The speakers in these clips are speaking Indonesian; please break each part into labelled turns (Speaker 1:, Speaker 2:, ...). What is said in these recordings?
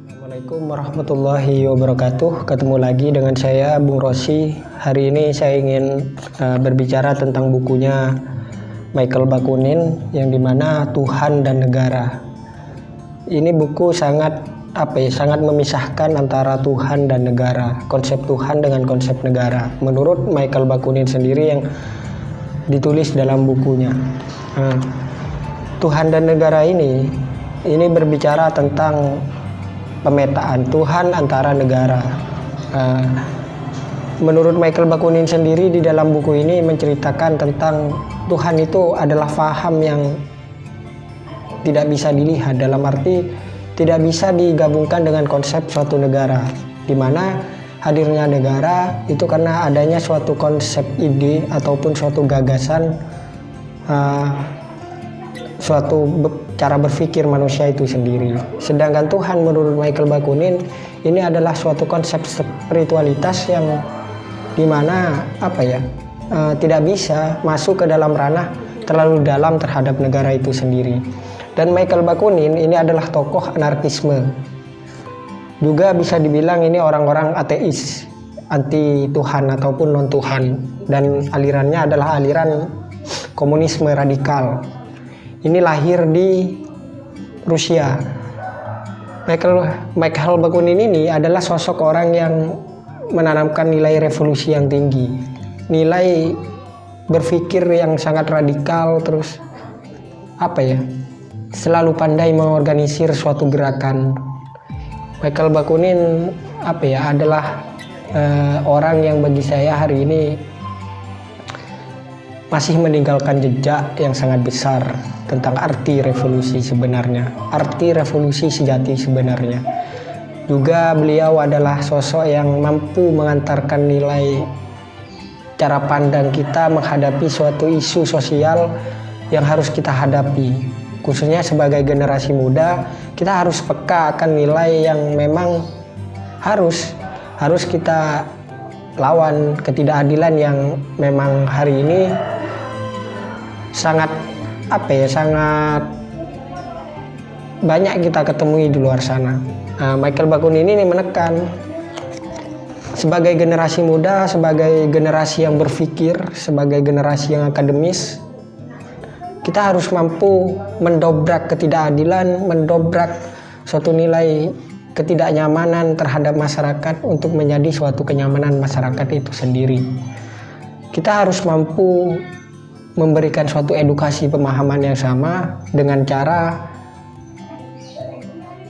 Speaker 1: Assalamualaikum warahmatullahi wabarakatuh. Ketemu lagi dengan saya Bung Rosi. Hari ini saya ingin berbicara tentang bukunya Michael Bakunin yang dimana Tuhan dan Negara. Ini buku sangat memisahkan antara Tuhan dan negara, konsep Tuhan dengan konsep negara. Menurut Michael Bakunin sendiri yang ditulis dalam bukunya. Tuhan dan negara ini berbicara tentang pemetaan Tuhan antara negara. Menurut Michael Bakunin sendiri di dalam buku ini menceritakan tentang Tuhan itu adalah faham yang tidak bisa dilihat, dalam arti tidak bisa digabungkan dengan konsep suatu negara, di mana hadirnya negara itu karena adanya suatu konsep ide ataupun suatu gagasan, suatu cara berpikir manusia itu sendiri. Sedangkan Tuhan menurut Michael Bakunin ini adalah suatu konsep spiritualitas yang dimana tidak bisa masuk ke dalam ranah terlalu dalam terhadap negara itu sendiri. Dan Michael Bakunin ini adalah tokoh anarkisme. Juga bisa dibilang ini orang-orang ateis, anti Tuhan ataupun non Tuhan, dan alirannya adalah aliran komunisme radikal. Ini lahir di Rusia. Michael Bakunin ini adalah sosok orang yang menanamkan nilai revolusi yang tinggi, nilai berpikir yang sangat radikal, terus selalu pandai mengorganisir suatu gerakan. Michael Bakunin adalah orang yang bagi saya hari ini masih meninggalkan jejak yang sangat besar tentang arti revolusi sebenarnya, arti revolusi sejati sebenarnya. Juga beliau adalah sosok yang mampu mengantarkan nilai cara pandang kita menghadapi suatu isu sosial yang harus kita hadapi. Khususnya sebagai generasi muda, kita harus peka akan nilai yang memang harus kita lawan, ketidakadilan yang memang hari ini sangat banyak kita ketemui di luar sana. Michael Bakunin ini menekan sebagai generasi muda, sebagai generasi yang berpikir, sebagai generasi yang akademis, kita harus mampu mendobrak ketidakadilan, mendobrak suatu nilai ketidaknyamanan terhadap masyarakat untuk menjadi suatu kenyamanan masyarakat itu sendiri. Kita harus mampu memberikan suatu edukasi pemahaman yang sama dengan cara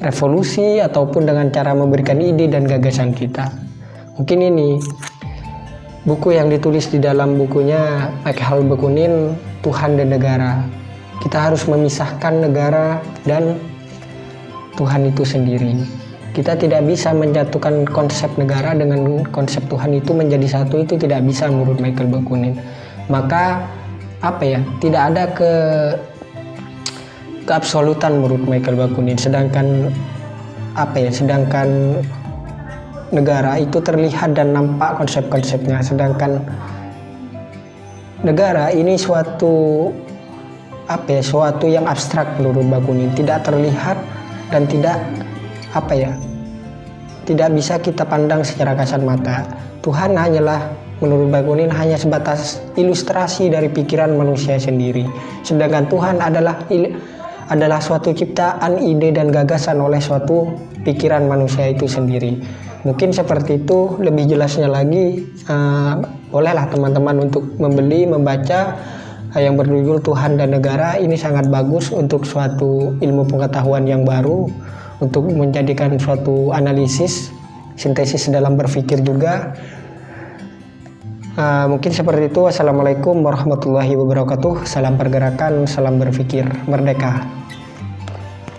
Speaker 1: revolusi ataupun dengan cara memberikan ide dan gagasan kita. Mungkin ini buku yang ditulis di dalam bukunya Michael Bakunin, Tuhan dan Negara. Kita harus memisahkan negara dan Tuhan itu sendiri. Kita tidak bisa menyatukan konsep negara dengan konsep Tuhan itu menjadi satu, itu tidak bisa menurut Michael Bakunin. Maka tidak ada keabsolutan menurut Michael Bakunin. Sedangkan negara itu terlihat dan nampak konsep-konsepnya. Sedangkan negara ini suatu yang abstrak menurut Bakunin, tidak terlihat dan tidak bisa kita pandang secara kasat mata. Tuhan hanyalah menurut Bakunin hanya sebatas ilustrasi dari pikiran manusia sendiri. Sedangkan Tuhan adalah suatu ciptaan, ide dan gagasan oleh suatu pikiran manusia itu sendiri. Mungkin seperti itu. Lebih jelasnya lagi bolehlah teman-teman untuk membaca yang berjudul Tuhan dan Negara. Ini sangat bagus untuk suatu ilmu pengetahuan yang baru, untuk menjadikan suatu analisis, sintesis dalam berpikir juga. Mungkin seperti itu. Wassalamualaikum warahmatullahi wabarakatuh. Salam pergerakan, salam berpikir merdeka.